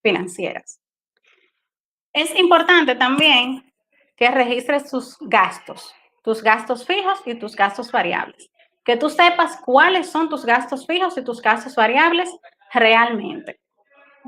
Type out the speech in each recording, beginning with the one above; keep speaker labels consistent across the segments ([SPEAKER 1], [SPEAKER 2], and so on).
[SPEAKER 1] financieras. Es importante también que registres tus gastos fijos y tus gastos variables. Que tú sepas cuáles son tus gastos fijos y tus gastos variables realmente.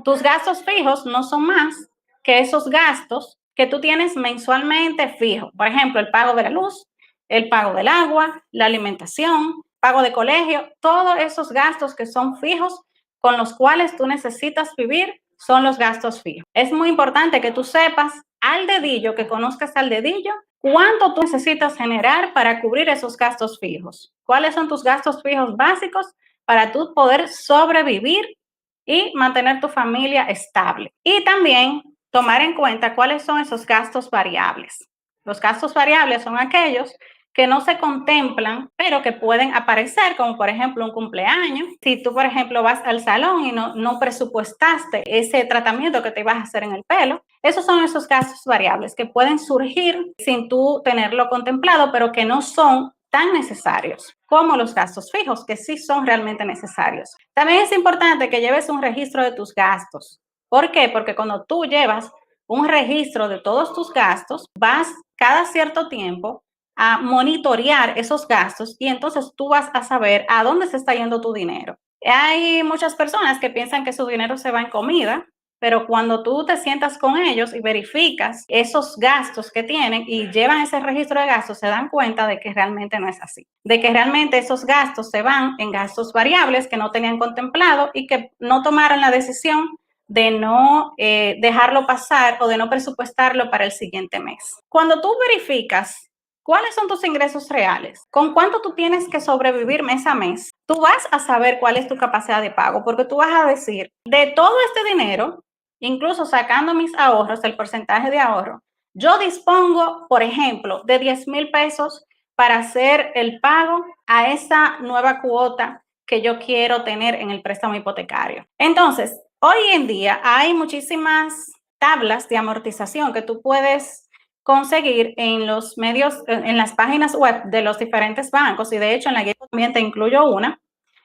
[SPEAKER 1] Tus gastos fijos no son más que esos gastos que tú tienes mensualmente fijos. Por ejemplo, el pago de la luz, el pago del agua, la alimentación, pago de colegio, todos esos gastos que son fijos con los cuales tú necesitas vivir son los gastos fijos. Es muy importante que tú sepas al dedillo, que conozcas al dedillo, cuánto tú necesitas generar para cubrir esos gastos fijos. ¿Cuáles son tus gastos fijos básicos para tú poder sobrevivir y mantener tu familia estable? Y también tomar en cuenta cuáles son esos gastos variables. Los gastos variables son aquellos que no se contemplan, pero que pueden aparecer, como por ejemplo un cumpleaños. Si tú, por ejemplo, vas al salón y no presupuestaste ese tratamiento que te ibas a hacer en el pelo, esos son esos gastos variables que pueden surgir sin tú tenerlo contemplado, pero que no son tan necesarios como los gastos fijos, que sí son realmente necesarios. También es importante que lleves un registro de tus gastos. ¿Por qué? Porque cuando tú llevas un registro de todos tus gastos, vas cada cierto tiempo a monitorear esos gastos y entonces tú vas a saber a dónde se está yendo tu dinero. Hay muchas personas que piensan que su dinero se va en comida, pero cuando tú te sientas con ellos y verificas esos gastos que tienen y llevan ese registro de gastos, se dan cuenta de que realmente no es así, de que realmente esos gastos se van en gastos variables que no tenían contemplado y que no tomaron la decisión de no dejarlo pasar o de no presupuestarlo para el siguiente mes. Cuando tú verificas cuáles son tus ingresos reales, con cuánto tú tienes que sobrevivir mes a mes, tú vas a saber cuál es tu capacidad de pago, porque tú vas a decir, de todo este dinero, incluso sacando mis ahorros, el porcentaje de ahorro, yo dispongo, por ejemplo, de 10,000 pesos para hacer el pago a esa nueva cuota que yo quiero tener en el préstamo hipotecario. Entonces, hoy en día hay muchísimas tablas de amortización que tú puedes conseguir en los medios, en las páginas web de los diferentes bancos, y de hecho en la guía también te incluyo una,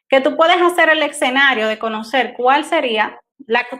[SPEAKER 1] que tú puedes hacer el escenario de conocer cuál sería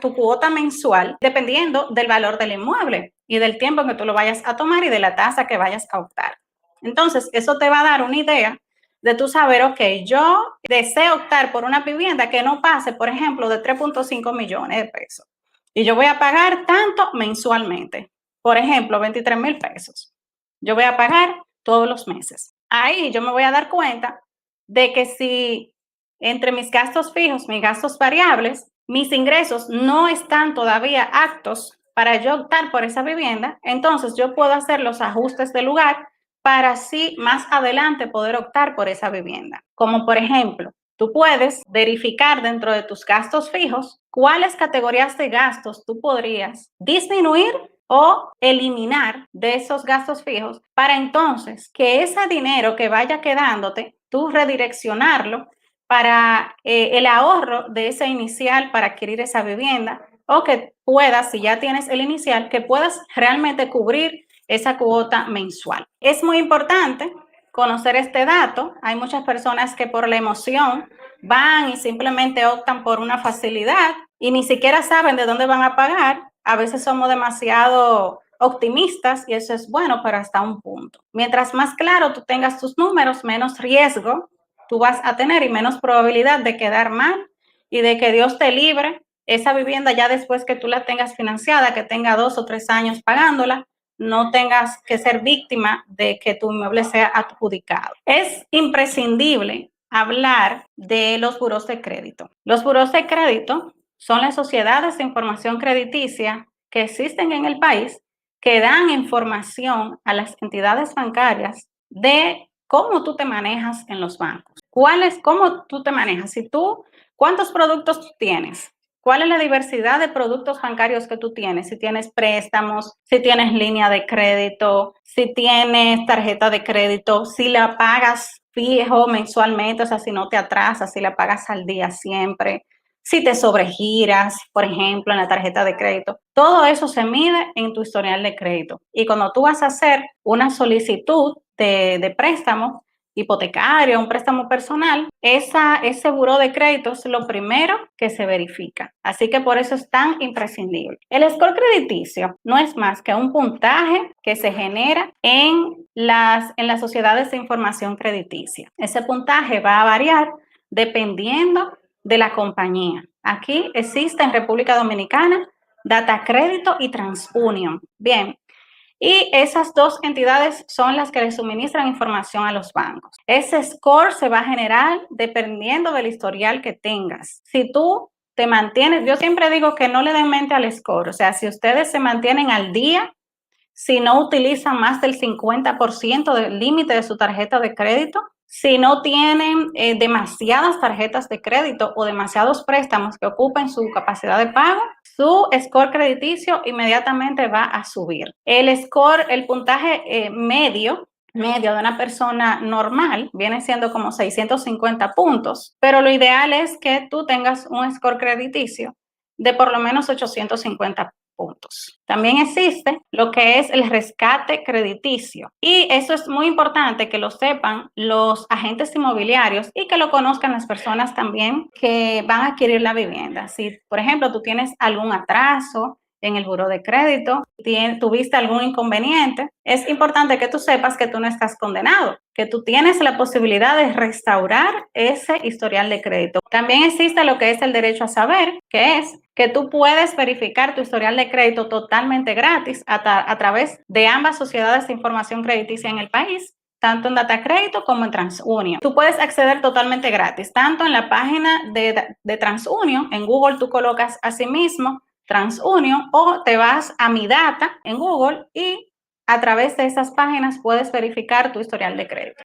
[SPEAKER 1] tu cuota mensual dependiendo del valor del inmueble y del tiempo en que tú lo vayas a tomar y de la tasa que vayas a optar. Entonces, eso te va a dar una idea de tú saber, ok, yo deseo optar por una vivienda que no pase, por ejemplo, de 3.5 millones de pesos. Y yo voy a pagar tanto mensualmente. Por ejemplo, 23,000 pesos. Yo voy a pagar todos los meses. Ahí yo me voy a dar cuenta de que si entre mis gastos fijos, mis gastos variables, mis ingresos no están todavía aptos para yo optar por esa vivienda, entonces yo puedo hacer los ajustes del lugar para así más adelante poder optar por esa vivienda. Como por ejemplo, tú puedes verificar dentro de tus gastos fijos cuáles categorías de gastos tú podrías disminuir o eliminar de esos gastos fijos para entonces que ese dinero que vaya quedándote, tú redireccionarlo para el ahorro de ese inicial para adquirir esa vivienda o que puedas, si ya tienes el inicial, que puedas realmente cubrir esa cuota mensual. Es muy importante conocer este dato. Hay muchas personas que por la emoción van y simplemente optan por una facilidad y ni siquiera saben de dónde van a pagar. A veces somos demasiado optimistas y eso es bueno, pero hasta un punto. Mientras más claro tú tengas tus números, menos riesgo tú vas a tener y menos probabilidad de quedar mal y de que Dios te libre esa vivienda ya después que tú la tengas financiada, que tenga 2 o 3 años pagándola, no tengas que ser víctima de que tu inmueble sea adjudicado. Es imprescindible hablar de los buros de crédito. Los buros de crédito son las sociedades de información crediticia que existen en el país que dan información a las entidades bancarias de cómo tú te manejas en los bancos. ¿Cómo tú te manejas? ¿Cuántos productos tú tienes? ¿Cuál es la diversidad de productos bancarios que tú tienes? Si tienes préstamos, si tienes línea de crédito, si tienes tarjeta de crédito, si la pagas fijo mensualmente, o sea, si no te atrasas, si la pagas al día siempre, si te sobregiras, por ejemplo, en la tarjeta de crédito. Todo eso se mide en tu historial de crédito. Y cuando tú vas a hacer una solicitud de préstamo, hipotecario, un préstamo personal, ese buró de crédito es lo primero que se verifica. Así que por eso es tan imprescindible. El score crediticio no es más que un puntaje que se genera en las sociedades de información crediticia. Ese puntaje va a variar dependiendo de la compañía. Aquí existe en República Dominicana Data Crédito y TransUnion. Bien, y esas dos entidades son las que le suministran información a los bancos. Ese score se va a generar dependiendo del historial que tengas. Si tú te mantienes, yo siempre digo que no le den mente al score, o sea, si ustedes se mantienen al día, si no utilizan más del 50% del límite de su tarjeta de crédito, si no tienen demasiadas tarjetas de crédito o demasiados préstamos que ocupen su capacidad de pago, su score crediticio inmediatamente va a subir. El score, el puntaje medio de una persona normal viene siendo como 650 puntos, pero lo ideal es que tú tengas un score crediticio de por lo menos 850 puntos. También existe lo que es el rescate crediticio y eso es muy importante que lo sepan los agentes inmobiliarios y que lo conozcan las personas también que van a adquirir la vivienda. Si, por ejemplo, tú tienes algún atraso en el buró de crédito, tuviste algún inconveniente, es importante que tú sepas que tú no estás condenado, que tú tienes la posibilidad de restaurar ese historial de crédito. También existe lo que es el derecho a saber, que es que tú puedes verificar tu historial de crédito totalmente gratis a través de ambas sociedades de información crediticia en el país, tanto en Data Crédito como en TransUnion. Tú puedes acceder totalmente gratis, tanto en la página de TransUnion, en Google tú colocas asimismo TransUnion o te vas a Mi Data en Google y a través de esas páginas puedes verificar tu historial de crédito.